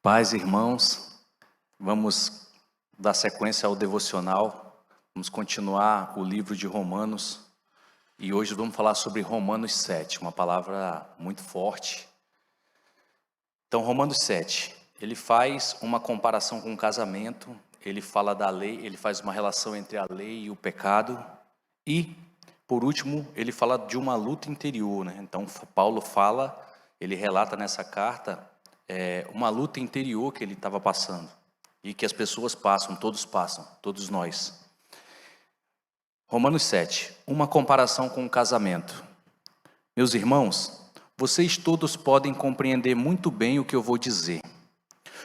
Paz, irmãos, vamos dar sequência ao devocional, vamos continuar o livro de Romanos e hoje vamos falar sobre Romanos 7, uma palavra muito forte. Então, Romanos 7, ele faz uma comparação com o casamento, ele fala da lei, ele faz uma relação entre a lei e o pecado e, por último, ele fala de uma luta interior, né? Então, Paulo fala, ele relata nessa carta uma luta interior que ele estava passando e que as pessoas passam, todos nós. Romanos 7, uma comparação com o casamento. Meus irmãos, vocês todos podem compreender muito bem o que eu vou dizer.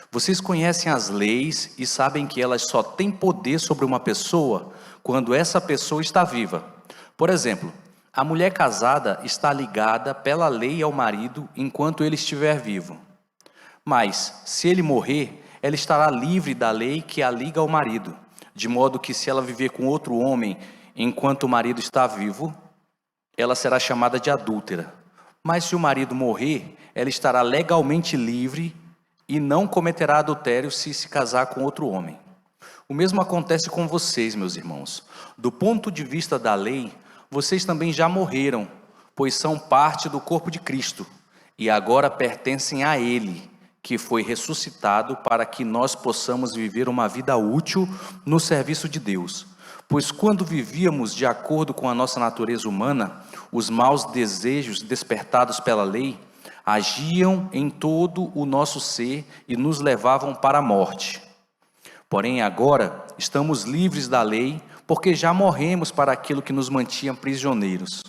Vocês conhecem as leis e sabem que elas só têm poder sobre uma pessoa quando essa pessoa está viva. Por exemplo, a mulher casada está ligada pela lei ao marido enquanto ele estiver vivo. Mas, se ele morrer, ela estará livre da lei que a liga ao marido, de modo que se ela viver com outro homem enquanto o marido está vivo, ela será chamada de adúltera. Mas se o marido morrer, ela estará legalmente livre e não cometerá adultério se casar com outro homem. O mesmo acontece com vocês, meus irmãos. Do ponto de vista da lei, vocês também já morreram, pois são parte do corpo de Cristo, e agora pertencem a Ele, que foi ressuscitado para que nós possamos viver uma vida útil no serviço de Deus. Pois quando vivíamos de acordo com a nossa natureza humana, os maus desejos despertados pela lei agiam em todo o nosso ser e nos levavam para a morte. Porém, agora estamos livres da lei, porque já morremos para aquilo que nos mantinha prisioneiros.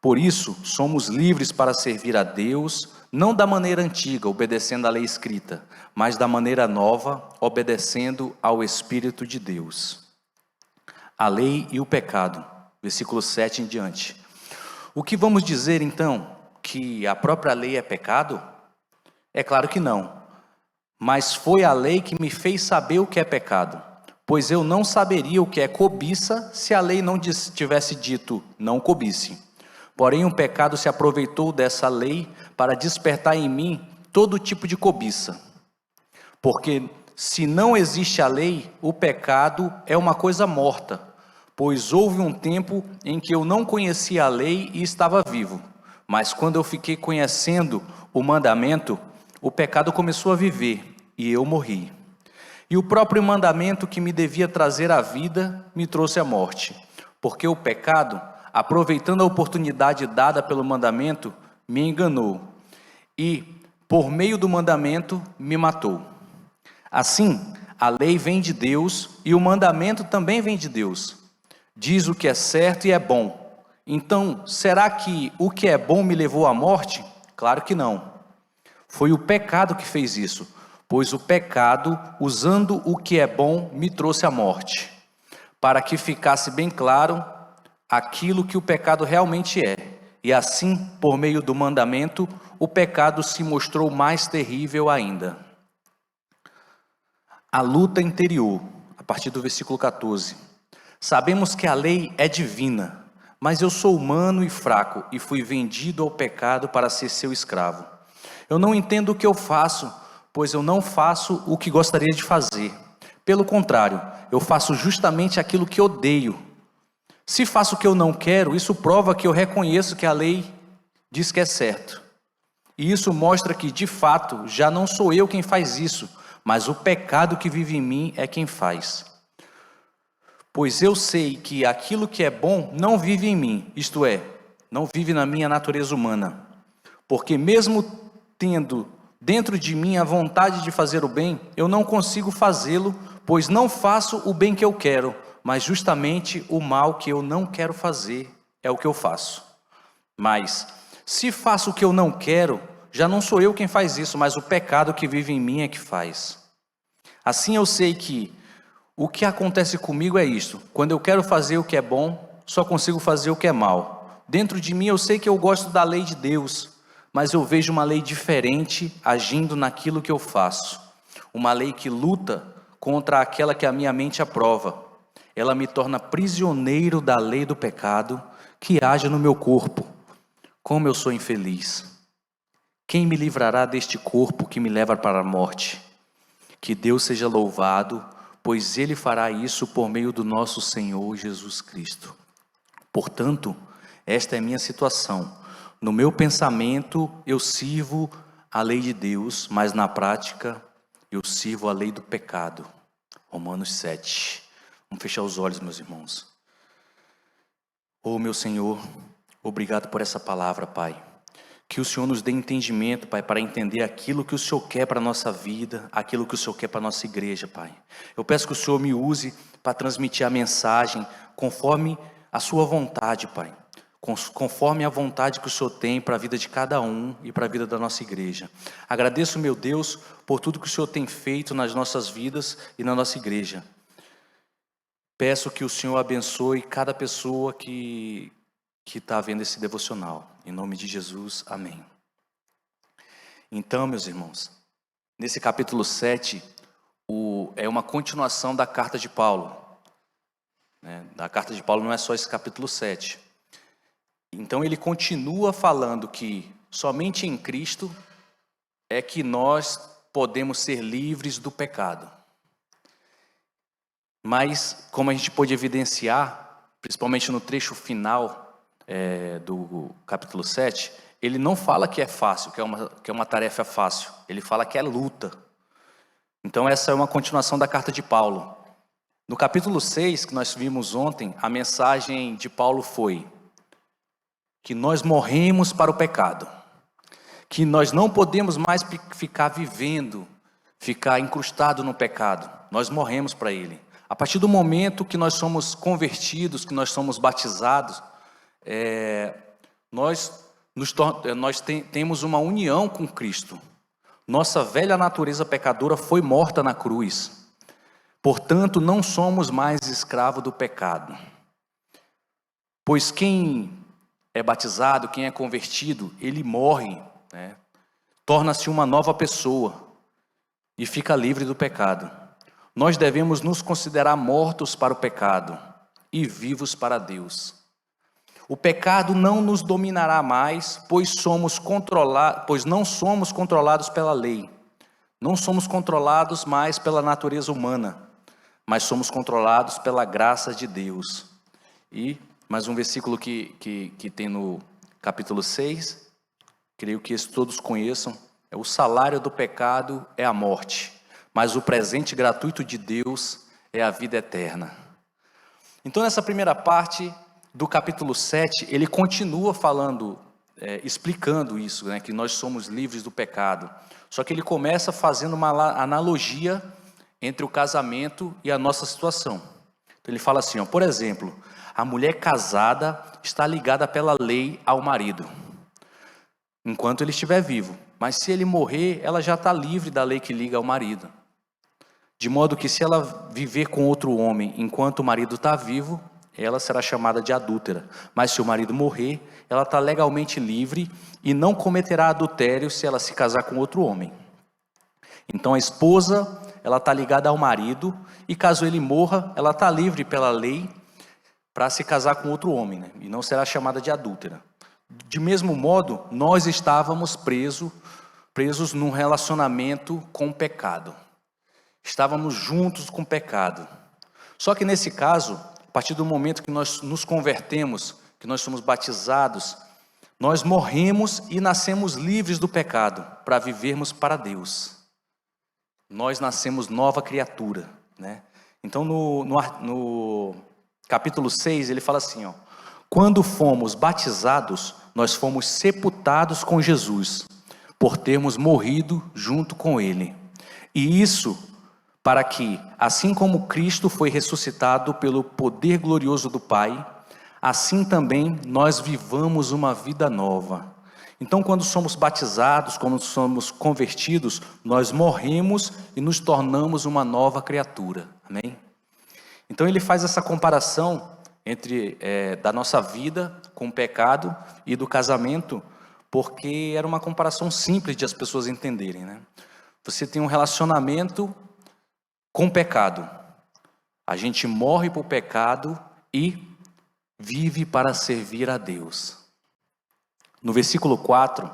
Por isso, somos livres para servir a Deus, não da maneira antiga, obedecendo à lei escrita, mas da maneira nova, obedecendo ao Espírito de Deus. A lei e o pecado, versículo 7 em diante. O que vamos dizer então? Que a própria lei é pecado? É claro que não. Mas foi a lei que me fez saber o que é pecado, pois eu não saberia o que é cobiça se a lei não tivesse dito não cobice. Porém, o pecado se aproveitou dessa lei para despertar em mim todo tipo de cobiça. Porque se não existe a lei, o pecado é uma coisa morta, pois houve um tempo em que eu não conhecia a lei e estava vivo. Mas quando eu fiquei conhecendo o mandamento, o pecado começou a viver e eu morri. E o próprio mandamento que me devia trazer a vida me trouxe a morte, porque o pecado, aproveitando a oportunidade dada pelo mandamento, me enganou e, por meio do mandamento, me matou. Assim, a lei vem de Deus e o mandamento também vem de Deus. Diz o que é certo e é bom. Então, será que o que é bom me levou à morte? Claro que não. Foi o pecado que fez isso, pois o pecado, usando o que é bom, me trouxe à morte. Para que ficasse bem claro aquilo que o pecado realmente é. E assim, por meio do mandamento, o pecado se mostrou mais terrível ainda. A luta interior, a partir do versículo 14. Sabemos que a lei é divina, mas eu sou humano e fraco e fui vendido ao pecado para ser seu escravo. Eu não entendo o que eu faço, pois eu não faço o que gostaria de fazer. Pelo contrário, eu faço justamente aquilo que odeio. Se faço o que eu não quero, isso prova que eu reconheço que a lei diz que é certo. E isso mostra que, de fato, já não sou eu quem faz isso, mas o pecado que vive em mim é quem faz. Pois eu sei que aquilo que é bom não vive em mim, isto é, não vive na minha natureza humana. Porque mesmo tendo dentro de mim a vontade de fazer o bem, eu não consigo fazê-lo, pois não faço o bem que eu quero, mas justamente o mal que eu não quero fazer é o que eu faço. Mas, se faço o que eu não quero, já não sou eu quem faz isso, mas o pecado que vive em mim é que faz. Assim eu sei que o que acontece comigo é isto: quando eu quero fazer o que é bom, só consigo fazer o que é mal. Dentro de mim eu sei que eu gosto da lei de Deus, mas eu vejo uma lei diferente agindo naquilo que eu faço. Uma lei que luta contra aquela que a minha mente aprova. Ela me torna prisioneiro da lei do pecado que age no meu corpo. Como eu sou infeliz. Quem me livrará deste corpo que me leva para a morte? Que Deus seja louvado, pois Ele fará isso por meio do nosso Senhor Jesus Cristo. Portanto, esta é a minha situação. No meu pensamento, eu sirvo a lei de Deus, mas na prática, eu sirvo a lei do pecado. Romanos 7. Vamos fechar os olhos, meus irmãos. Oh, meu Senhor, obrigado por essa palavra, Pai. Que o Senhor nos dê entendimento, Pai, para entender aquilo que o Senhor quer para a nossa vida, aquilo que o Senhor quer para a nossa igreja, Pai. Eu peço que o Senhor me use para transmitir a mensagem conforme a sua vontade, Pai. Conforme a vontade que o Senhor tem para a vida de cada um e para a vida da nossa igreja. Agradeço, meu Deus, por tudo que o Senhor tem feito nas nossas vidas e na nossa igreja. Peço que o Senhor abençoe cada pessoa que está vendo esse devocional. Em nome de Jesus, amém. Então, meus irmãos, nesse capítulo 7, é uma continuação da carta de Paulo. Da carta de Paulo não é só esse capítulo 7. Então ele continua falando que somente em Cristo é que nós podemos ser livres do pecado. Mas, como a gente pôde evidenciar, principalmente no trecho final do capítulo 7, ele não fala que é fácil, que é uma tarefa fácil. Ele fala que é luta. Então essa é uma continuação da carta de Paulo. No capítulo 6, que nós vimos ontem, a mensagem de Paulo foi que nós morremos para o pecado, que nós não podemos mais ficar vivendo, ficar incrustado no pecado, nós morremos para ele. A partir do momento que nós somos convertidos, que nós somos batizados, nós temos uma união com Cristo. Nossa velha natureza pecadora foi morta na cruz. Portanto, não somos mais escravos do pecado. Pois quem é batizado, quem é convertido, ele morre, torna-se uma nova pessoa e fica livre do pecado. Nós devemos nos considerar mortos para o pecado e vivos para Deus. O pecado não nos dominará mais, pois não somos controlados pela lei. Não somos controlados mais pela natureza humana, mas somos controlados pela graça de Deus. E mais um versículo que tem no capítulo 6, creio que todos conheçam, o salário do pecado é a morte, mas o presente gratuito de Deus é a vida eterna. Então nessa primeira parte do capítulo 7, ele continua falando, explicando isso, que nós somos livres do pecado. Só que ele começa fazendo uma analogia entre o casamento e a nossa situação. Então ele fala assim, por exemplo, a mulher casada está ligada pela lei ao marido, enquanto ele estiver vivo. Mas se ele morrer, ela já está livre da lei que liga ao marido. De modo que se ela viver com outro homem enquanto o marido está vivo, ela será chamada de adúltera. Mas se o marido morrer, ela está legalmente livre e não cometerá adultério se ela se casar com outro homem. Então a esposa, ela está ligada ao marido, e caso ele morra, ela está livre pela lei para se casar com outro homem, e não será chamada de adúltera. De mesmo modo, nós estávamos presos num relacionamento com o pecado. Estávamos juntos com o pecado. Só que nesse caso, a partir do momento que nós nos convertemos, que nós somos batizados, nós morremos e nascemos livres do pecado, para vivermos para Deus. Nós nascemos nova criatura, Então no capítulo 6 ele fala assim, quando fomos batizados, nós fomos sepultados com Jesus, por termos morrido junto com ele. E isso para que, assim como Cristo foi ressuscitado pelo poder glorioso do Pai, assim também nós vivamos uma vida nova. Então, quando somos batizados, quando somos convertidos, nós morremos e nos tornamos uma nova criatura. Amém? Então, ele faz essa comparação entre da nossa vida com o pecado e do casamento, porque era uma comparação simples de as pessoas entenderem, Você tem um relacionamento com o pecado. A gente morre para o pecado e vive para servir a Deus. No versículo 4,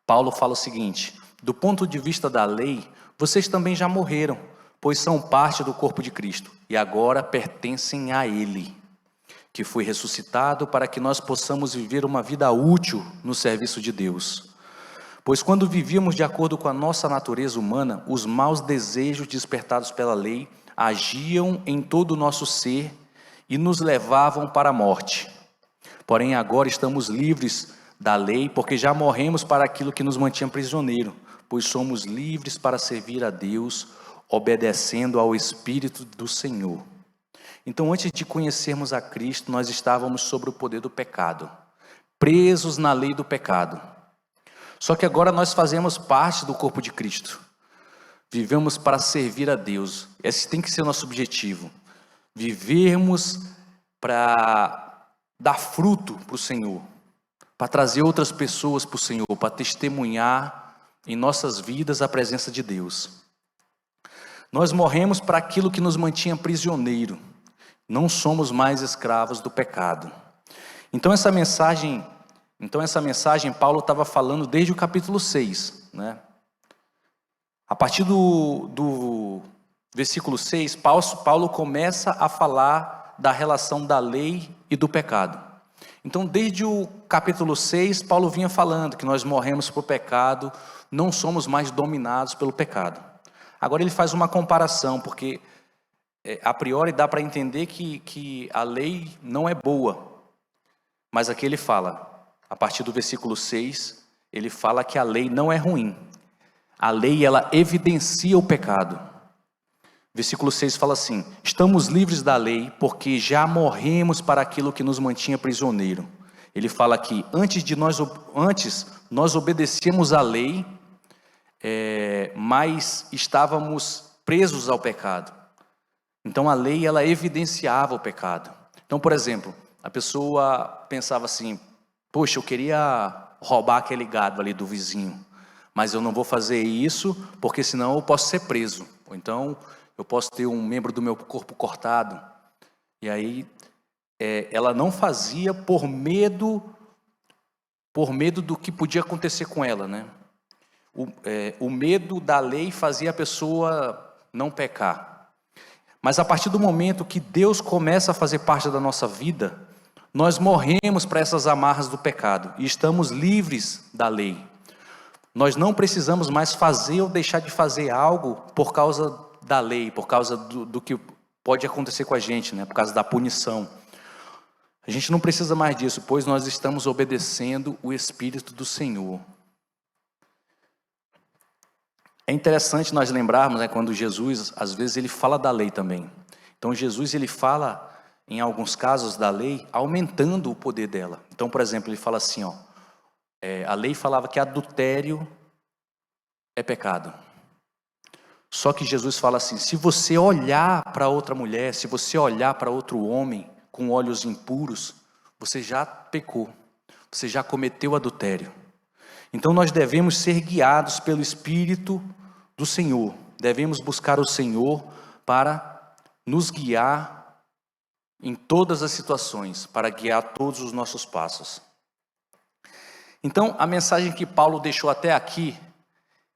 Paulo fala o seguinte: do ponto de vista da lei, vocês também já morreram, pois são parte do corpo de Cristo, e agora pertencem a Ele, que foi ressuscitado para que nós possamos viver uma vida útil no serviço de Deus. Pois quando vivíamos de acordo com a nossa natureza humana, os maus desejos despertados pela lei agiam em todo o nosso ser e nos levavam para a morte. Porém, agora estamos livres da lei, porque já morremos para aquilo que nos mantinha prisioneiro, pois somos livres para servir a Deus, obedecendo ao Espírito do Senhor. Então, antes de conhecermos a Cristo, nós estávamos sob o poder do pecado, presos na lei do pecado. Só que agora nós fazemos parte do corpo de Cristo. Vivemos para servir a Deus. Esse tem que ser o nosso objetivo. Vivermos para dar fruto para o Senhor, para trazer outras pessoas para o Senhor, para testemunhar em nossas vidas a presença de Deus. Nós morremos para aquilo que nos mantinha prisioneiro. Não somos mais escravos do pecado. Então essa mensagem Paulo estava falando desde o capítulo 6, né? A partir do versículo 6, Paulo começa a falar da relação da lei e do pecado. Então, desde o capítulo 6, Paulo vinha falando que nós morremos para o pecado, não somos mais dominados pelo pecado. Agora ele faz uma comparação, porque a priori dá para entender que a lei não é boa. Mas aqui ele fala, a partir do versículo 6, ele fala que a lei não é ruim. A lei, ela evidencia o pecado. Versículo 6 fala assim: estamos livres da lei porque já morremos para aquilo que nos mantinha prisioneiro. Ele fala que antes nós obedecíamos a lei, mas estávamos presos ao pecado. Então a lei, ela evidenciava o pecado. Então, por exemplo, a pessoa pensava assim: poxa, eu queria roubar aquele gado ali do vizinho, mas eu não vou fazer isso porque senão eu posso ser preso. Ou então eu posso ter um membro do meu corpo cortado. E aí ela não fazia por medo do que podia acontecer com ela, né? O medo da lei fazia a pessoa não pecar. Mas a partir do momento que Deus começa a fazer parte da nossa vida, nós morremos para essas amarras do pecado e estamos livres da lei. Nós não precisamos mais fazer ou deixar de fazer algo por causa da lei, por causa do que pode acontecer com a gente, né? Por causa da punição. A gente não precisa mais disso, pois nós estamos obedecendo o Espírito do Senhor. É interessante nós lembrarmos, né, quando Jesus, às vezes, ele fala da lei também. Então, Jesus, ele fala, em alguns casos da lei, aumentando o poder dela. Então, por exemplo, ele fala assim, a lei falava que adultério é pecado. Só que Jesus fala assim: se você olhar para outra mulher, se você olhar para outro homem com olhos impuros, você já pecou, você já cometeu adultério. Então nós devemos ser guiados pelo Espírito do Senhor, devemos buscar o Senhor para nos guiar em todas as situações, para guiar todos os nossos passos. Então a mensagem que Paulo deixou até aqui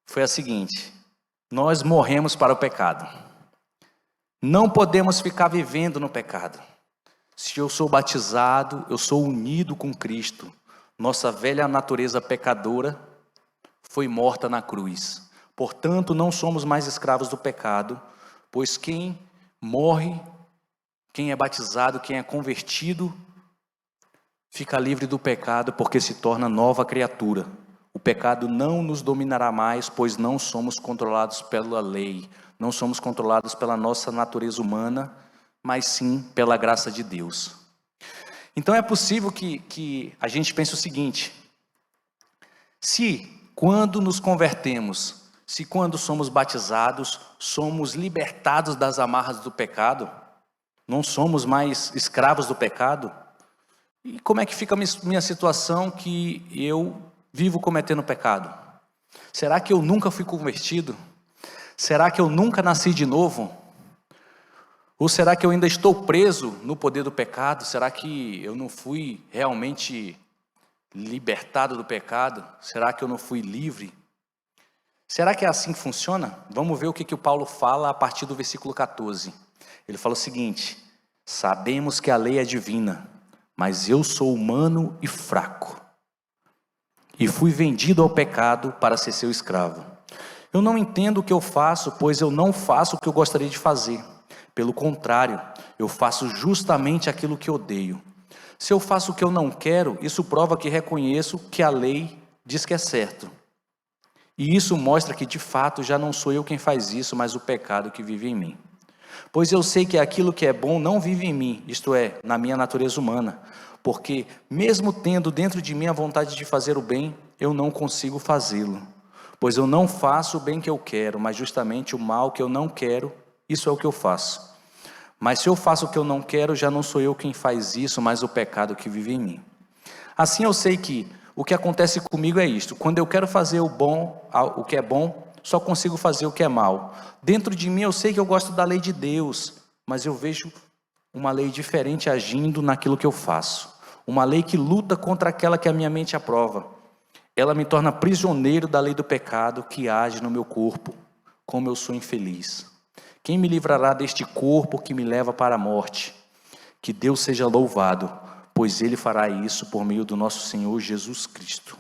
foi a seguinte: nós morremos para o pecado. Não podemos ficar vivendo no pecado. Se eu sou batizado, eu sou unido com Cristo. Nossa velha natureza pecadora foi morta na cruz. Portanto, não somos mais escravos do pecado, pois quem morre, quem é batizado, quem é convertido, fica livre do pecado porque se torna nova criatura. O pecado não nos dominará mais, pois não somos controlados pela lei, não somos controlados pela nossa natureza humana, mas sim pela graça de Deus. Então é possível que a gente pense o seguinte: se quando nos convertemos, se quando somos batizados, somos libertados das amarras do pecado, não somos mais escravos do pecado, e como é que fica a minha situação que eu vivo cometendo pecado? Será que eu nunca fui convertido? Será que eu nunca nasci de novo? Ou será que eu ainda estou preso no poder do pecado? Será que eu não fui realmente libertado do pecado? Será que eu não fui livre? Será que é assim que funciona? Vamos ver o que o Paulo fala a partir do versículo 14. Ele fala o seguinte: sabemos que a lei é divina, mas eu sou humano e fraco, e fui vendido ao pecado para ser seu escravo. Eu não entendo o que eu faço, pois eu não faço o que eu gostaria de fazer. Pelo contrário, eu faço justamente aquilo que odeio. Se eu faço o que eu não quero, isso prova que reconheço que a lei diz que é certo. E isso mostra que de fato já não sou eu quem faz isso, mas o pecado que vive em mim. Pois eu sei que aquilo que é bom não vive em mim, isto é, na minha natureza humana. Porque mesmo tendo dentro de mim a vontade de fazer o bem, eu não consigo fazê-lo. Pois eu não faço o bem que eu quero, mas justamente o mal que eu não quero, isso é o que eu faço. Mas se eu faço o que eu não quero, já não sou eu quem faz isso, mas o pecado que vive em mim. Assim eu sei que o que acontece comigo é isto: quando eu quero fazer o bom, o que é bom, só consigo fazer o que é mal. Dentro de mim eu sei que eu gosto da lei de Deus, mas eu vejo uma lei diferente agindo naquilo que eu faço. Uma lei que luta contra aquela que a minha mente aprova. Ela me torna prisioneiro da lei do pecado que age no meu corpo. Como eu sou infeliz. Quem me livrará deste corpo que me leva para a morte? Que Deus seja louvado, pois Ele fará isso por meio do nosso Senhor Jesus Cristo.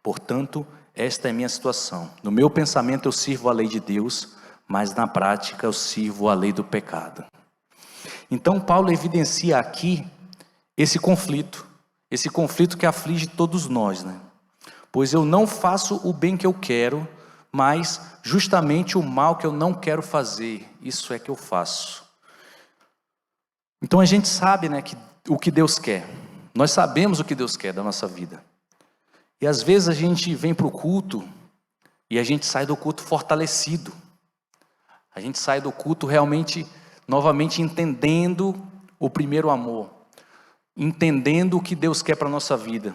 Portanto, esta é minha situação. No meu pensamento eu sirvo a lei de Deus, mas na prática eu sirvo a lei do pecado. Então Paulo evidencia aqui esse conflito que aflige todos nós, né? Pois eu não faço o bem que eu quero, mas justamente o mal que eu não quero fazer, isso é que eu faço. Então a gente sabe, né, que o que Deus quer. Nós sabemos o que Deus quer da nossa vida. E às vezes a gente vem para o culto e a gente sai do culto fortalecido. A gente sai do culto realmente, novamente entendendo o primeiro amor. Entendendo o que Deus quer para a nossa vida.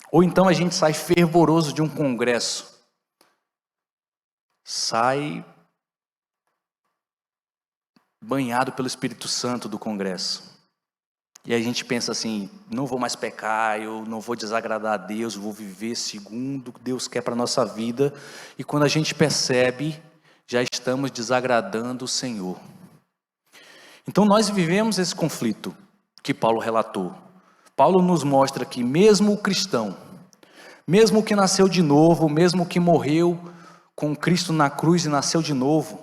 Ou então a gente sai fervoroso de um congresso. Sai banhado pelo Espírito Santo do congresso. E a gente pensa assim: não vou mais pecar, eu não vou desagradar a Deus, vou viver segundo o que Deus quer para a nossa vida. E quando a gente percebe, já estamos desagradando o Senhor. Então nós vivemos esse conflito que Paulo relatou. Paulo nos mostra que mesmo o cristão, mesmo o que nasceu de novo, mesmo o que morreu com Cristo na cruz e nasceu de novo,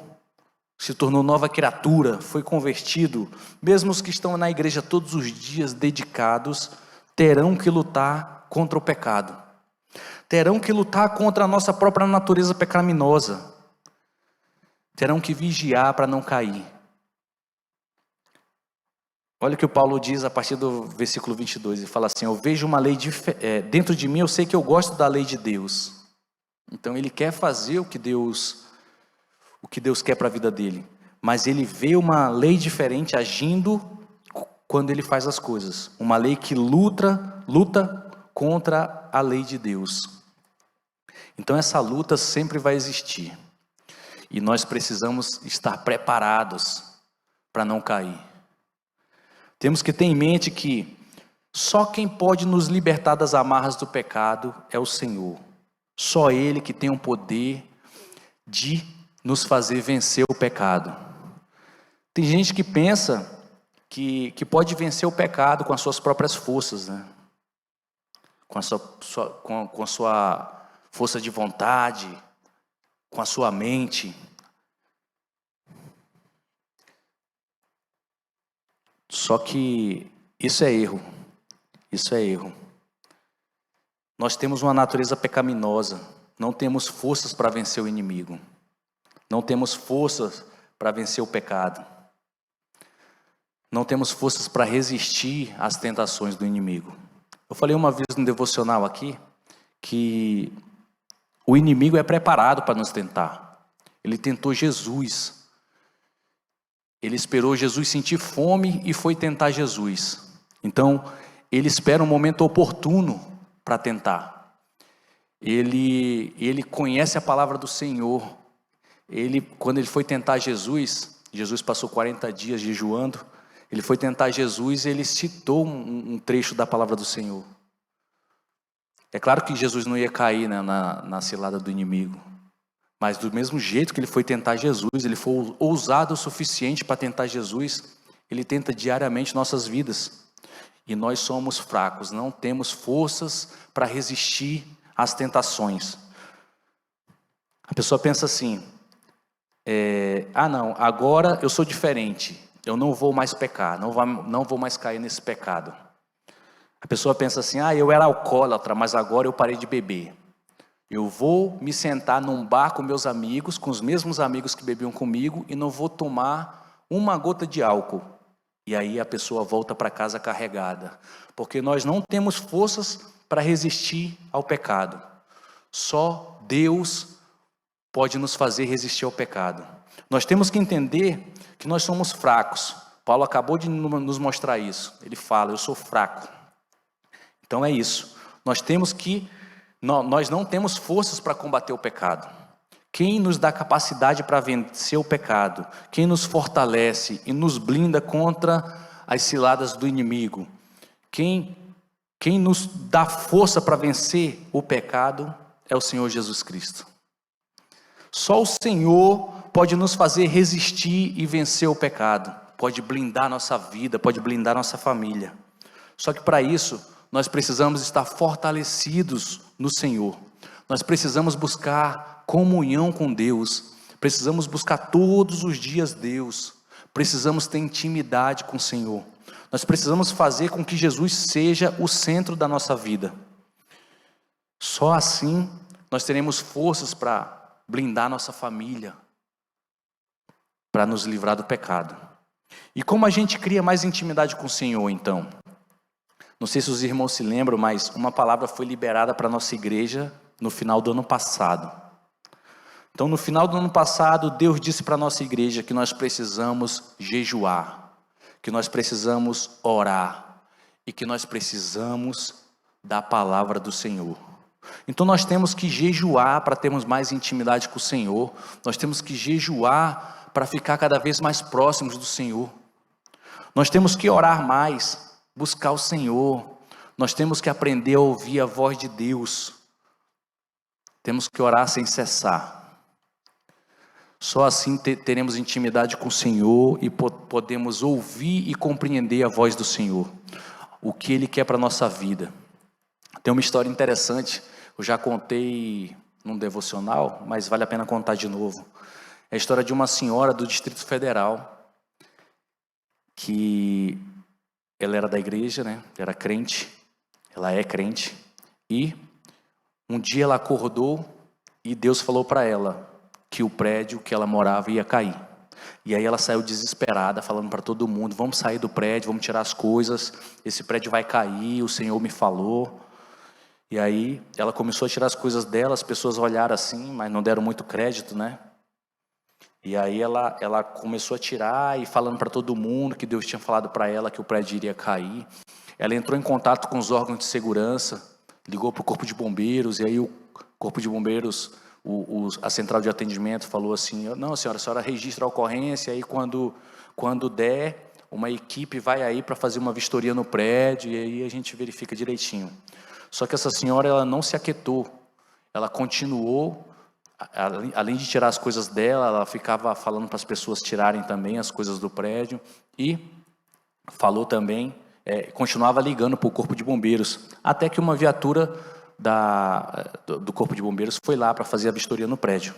se tornou nova criatura, foi convertido, mesmo os que estão na igreja todos os dias dedicados, terão que lutar contra o pecado. Terão que lutar contra a nossa própria natureza pecaminosa. Terão que vigiar para não cair. Olha o que o Paulo diz a partir do versículo 22, ele fala assim: eu vejo uma lei dentro de mim, eu sei que eu gosto da lei de Deus. Então ele quer fazer o que Deus quer para a vida dele, mas ele vê uma lei diferente agindo quando ele faz as coisas. Uma lei que luta contra a lei de Deus. Então essa luta sempre vai existir. E nós precisamos estar preparados para não cair. Temos que ter em mente que só quem pode nos libertar das amarras do pecado é o Senhor. Só Ele que tem o poder de nos fazer vencer o pecado. Tem gente que pensa que pode vencer o pecado com as suas próprias forças, né? Com a sua força de vontade, com a sua mente. Só que isso é erro. Isso é erro. Nós temos uma natureza pecaminosa. Não temos forças para vencer o inimigo. Não temos forças para vencer o pecado. Não temos forças para resistir às tentações do inimigo. Eu falei uma vez no devocional aqui que o inimigo é preparado para nos tentar. Ele tentou Jesus. Ele esperou Jesus sentir fome e foi tentar Jesus. Então, ele espera um momento oportuno para tentar. Ele conhece a palavra do Senhor. Quando ele foi tentar Jesus passou 40 dias jejuando. Ele foi tentar Jesus e ele citou um trecho da palavra do Senhor. É claro que Jesus não ia cair, né, na cilada do inimigo. Mas do mesmo jeito que ele foi tentar Jesus, ele foi ousado o suficiente para tentar Jesus, ele tenta diariamente nossas vidas. E nós somos fracos, não temos forças para resistir às tentações. A pessoa pensa assim, não, agora eu sou diferente, eu não vou mais pecar, não vou mais cair nesse pecado. A pessoa pensa assim, eu era alcoólatra, mas agora eu parei de beber. Eu vou me sentar num bar com meus amigos, com os mesmos amigos que bebiam comigo, e não vou tomar uma gota de álcool. E aí a pessoa volta para casa carregada, porque nós não temos forças para resistir ao pecado. Só Deus pode nos fazer resistir ao pecado. Nós temos que entender que nós somos fracos. Paulo acabou de nos mostrar isso. Ele fala, eu sou fraco. Então é isso. Nós não temos forças para combater o pecado. Quem nos dá capacidade para vencer o pecado, quem nos fortalece e nos blinda contra as ciladas do inimigo, quem nos dá força para vencer o pecado é o Senhor Jesus Cristo. Só o Senhor pode nos fazer resistir e vencer o pecado, pode blindar nossa vida, pode blindar nossa família. Só que para isso, nós precisamos estar fortalecidos no Senhor. Nós precisamos buscar comunhão com Deus. Precisamos buscar todos os dias Deus. Precisamos ter intimidade com o Senhor. Nós precisamos fazer com que Jesus seja o centro da nossa vida. Só assim nós teremos forças para blindar nossa família, para nos livrar do pecado. E como a gente cria mais intimidade com o Senhor, então? Não sei se os irmãos se lembram, mas uma palavra foi liberada para a nossa igreja no final do ano passado. Então, no final do ano passado, Deus disse para a nossa igreja que nós precisamos jejuar, que nós precisamos orar e que nós precisamos da palavra do Senhor. Então, nós temos que jejuar para termos mais intimidade com o Senhor. Nós temos que jejuar para ficar cada vez mais próximos do Senhor. Nós temos que orar mais, buscar o Senhor. Nós temos que aprender a ouvir a voz de Deus. Temos que orar sem cessar. Só assim teremos intimidade com o Senhor e podemos ouvir e compreender a voz do Senhor. O que Ele quer para a nossa vida. Tem uma história interessante, eu já contei num devocional, mas vale a pena contar de novo. É a história de uma senhora do Distrito Federal, que ela era da igreja, né? Era crente, ela é crente, e um dia ela acordou e Deus falou para ela que o prédio que ela morava ia cair. E aí ela saiu desesperada, falando para todo mundo, vamos sair do prédio, vamos tirar as coisas, esse prédio vai cair, o Senhor me falou. E aí ela começou a tirar as coisas dela, as pessoas olharam assim, mas não deram muito crédito, né? E aí ela começou a tirar e falando para todo mundo que Deus tinha falado para ela que o prédio iria cair. Ela entrou em contato com os órgãos de segurança, ligou para o Corpo de Bombeiros, e aí o Corpo de Bombeiros, a central de atendimento falou assim, não senhora, a senhora registra a ocorrência, e aí quando der, uma equipe vai aí para fazer uma vistoria no prédio, e aí a gente verifica direitinho. Só que essa senhora, ela não se aquietou, ela continuou, além de tirar as coisas dela, ela ficava falando para as pessoas tirarem também as coisas do prédio, e falou também, continuava ligando para o Corpo de Bombeiros, até que uma viatura do Corpo de Bombeiros foi lá para fazer a vistoria no prédio.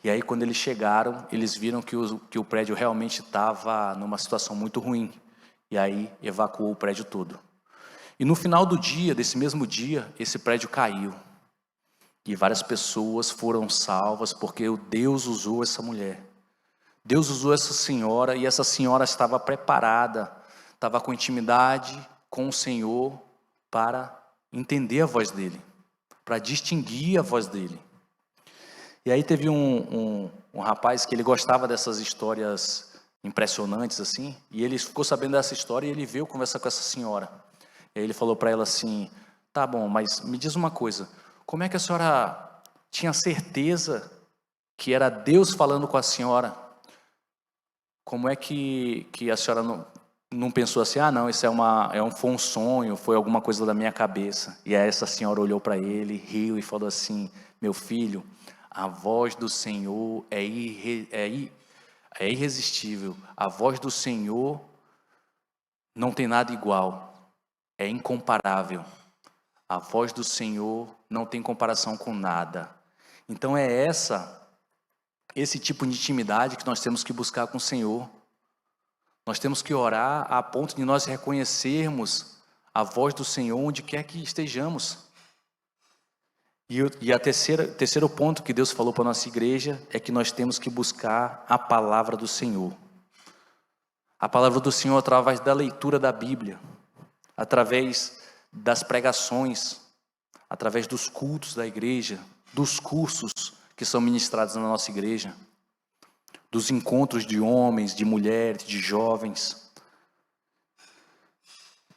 E aí quando eles chegaram, eles viram que o prédio realmente estava numa situação muito ruim, e aí evacuou o prédio todo. E no final do dia, desse mesmo dia, esse prédio caiu. E várias pessoas foram salvas porque Deus usou essa mulher. Deus usou essa senhora e essa senhora estava preparada, estava com intimidade com o Senhor para entender a voz dele, para distinguir a voz dele. E aí teve um rapaz que ele gostava dessas histórias impressionantes assim, e ele ficou sabendo dessa história e ele veio conversar com essa senhora. E aí ele falou para ela assim, tá bom, mas me diz uma coisa, como é que a senhora tinha certeza que era Deus falando com a senhora? Como é que a senhora não pensou assim, não, isso foi um sonho, foi alguma coisa da minha cabeça. E aí essa senhora olhou para ele, riu e falou assim: meu filho, a voz do Senhor é irresistível. A voz do Senhor não tem nada igual, é incomparável. A voz do Senhor não tem comparação com nada. Então é esse tipo de intimidade que nós temos que buscar com o Senhor. Nós temos que orar a ponto de nós reconhecermos a voz do Senhor onde quer que estejamos. E o terceiro ponto que Deus falou para a nossa igreja é que nós temos que buscar a palavra do Senhor. A palavra do Senhor através da leitura da Bíblia, através das pregações, através dos cultos da igreja, dos cursos que são ministrados na nossa igreja, dos encontros de homens, de mulheres, de jovens.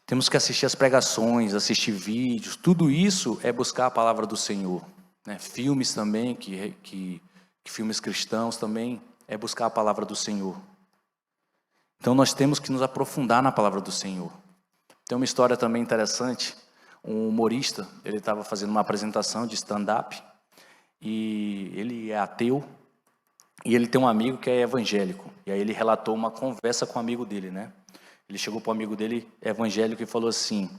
Temos que assistir as pregações, assistir vídeos, tudo isso é buscar a palavra do Senhor, né? Filmes também, filmes cristãos também, é buscar a palavra do Senhor. Então nós temos que nos aprofundar na palavra do Senhor. Tem uma história também interessante, um humorista, ele estava fazendo uma apresentação de stand-up, e ele é ateu, e ele tem um amigo que é evangélico, e aí ele relatou uma conversa com um amigo dele, né? Ele chegou para o amigo dele, evangélico, e falou assim: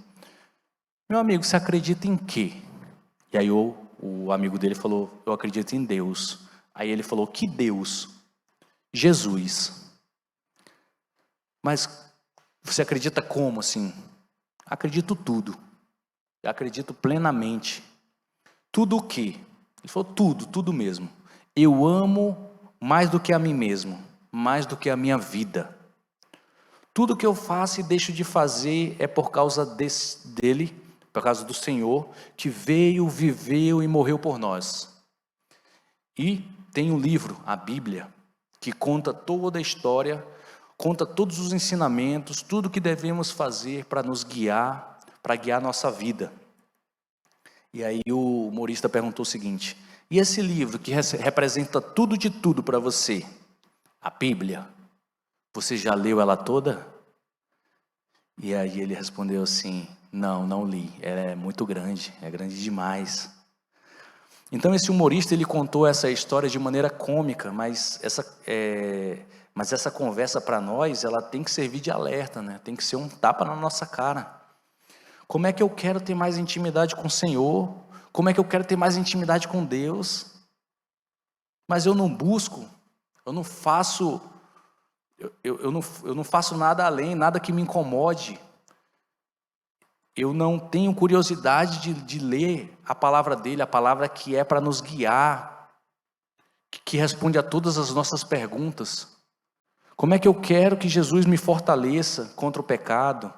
meu amigo, você acredita em quê? E aí o amigo dele falou: eu acredito em Deus. Aí ele falou: que Deus? Jesus. Mas você acredita como assim? Acredito tudo. Eu acredito plenamente. Tudo o quê? Ele falou: tudo mesmo. Eu amo mais do que a mim mesmo, mais do que a minha vida. Tudo que eu faço e deixo de fazer é por causa dele, por causa do Senhor, que veio, viveu e morreu por nós. E tem um livro, a Bíblia, que conta toda a história, conta todos os ensinamentos, tudo que devemos fazer para nos guiar, para guiar a nossa vida. E aí o humorista perguntou o seguinte: e esse livro que representa tudo de tudo para você, a Bíblia, você já leu ela toda? E aí ele respondeu assim: não li, ela é muito grande, é grande demais. Então esse humorista, ele contou essa história de maneira cômica, mas essa conversa para nós, ela tem que servir de alerta, né? Tem que ser um tapa na nossa cara. Como é que eu quero ter mais intimidade com o Senhor? Como é que eu quero ter mais intimidade com Deus? Mas eu não busco, eu não faço... Eu não faço nada além, nada que me incomode. Eu não tenho curiosidade de ler a palavra dele, a palavra que é para nos guiar, que responde a todas as nossas perguntas. Como é que eu quero que Jesus me fortaleça contra o pecado?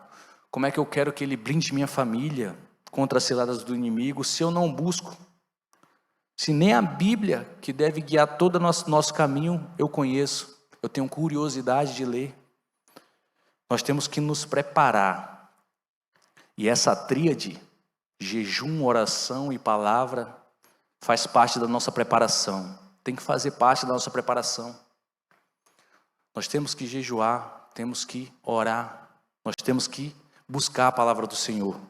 Como é que eu quero que ele blinde minha família contra as ciladas do inimigo, se eu não busco? Se nem a Bíblia, que deve guiar todo o nosso caminho, eu conheço. Eu tenho curiosidade de ler. Nós temos que nos preparar. E essa tríade, jejum, oração e palavra, faz parte da nossa preparação. Tem que fazer parte da nossa preparação. Nós temos que jejuar, temos que orar, nós temos que buscar a palavra do Senhor.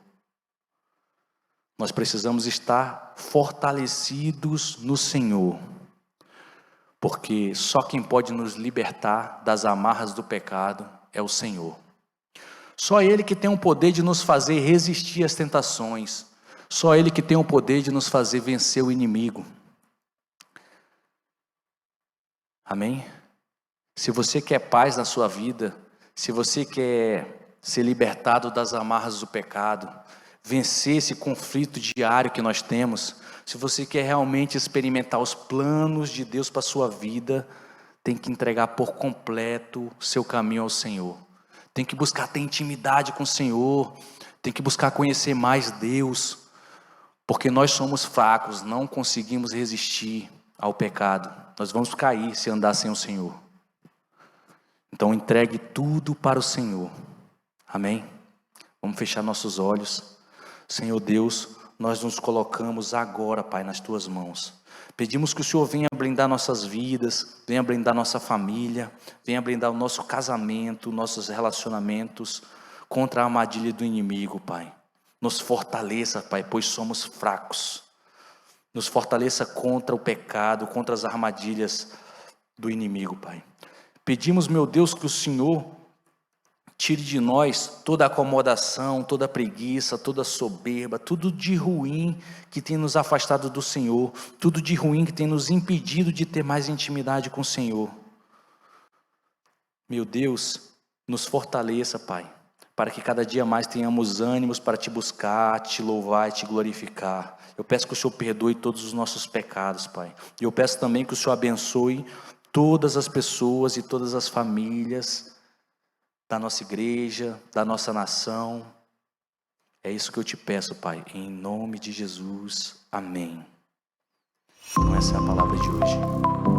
Nós precisamos estar fortalecidos no Senhor. Porque só quem pode nos libertar das amarras do pecado é o Senhor. Só Ele que tem o poder de nos fazer resistir às tentações. Só Ele que tem o poder de nos fazer vencer o inimigo. Amém? Se você quer paz na sua vida, se você quer ser libertado das amarras do pecado, vencer esse conflito diário que nós temos, se você quer realmente experimentar os planos de Deus para a sua vida, tem que entregar por completo seu caminho ao Senhor. Tem que buscar ter intimidade com o Senhor, tem que buscar conhecer mais Deus, porque nós somos fracos, não conseguimos resistir ao pecado. Nós vamos cair se andar sem o Senhor. Então entregue tudo para o Senhor. Amém? Vamos fechar nossos olhos. Senhor Deus, nós nos colocamos agora, Pai, nas Tuas mãos. Pedimos que o Senhor venha blindar nossas vidas, venha blindar nossa família, venha blindar o nosso casamento, nossos relacionamentos contra a armadilha do inimigo, Pai. Nos fortaleça, Pai, pois somos fracos. Nos fortaleça contra o pecado, contra as armadilhas do inimigo, Pai. Pedimos, meu Deus, que o Senhor tire de nós toda acomodação, toda preguiça, toda soberba, tudo de ruim que tem nos afastado do Senhor, tudo de ruim que tem nos impedido de ter mais intimidade com o Senhor. Meu Deus, nos fortaleça, Pai, para que cada dia mais tenhamos ânimos para te buscar, te louvar e te glorificar. Eu peço que o Senhor perdoe todos os nossos pecados, Pai. E eu peço também que o Senhor abençoe todas as pessoas e todas as famílias da nossa igreja, da nossa nação. É isso que eu te peço, Pai, em nome de Jesus. Amém. Então essa é a palavra de hoje.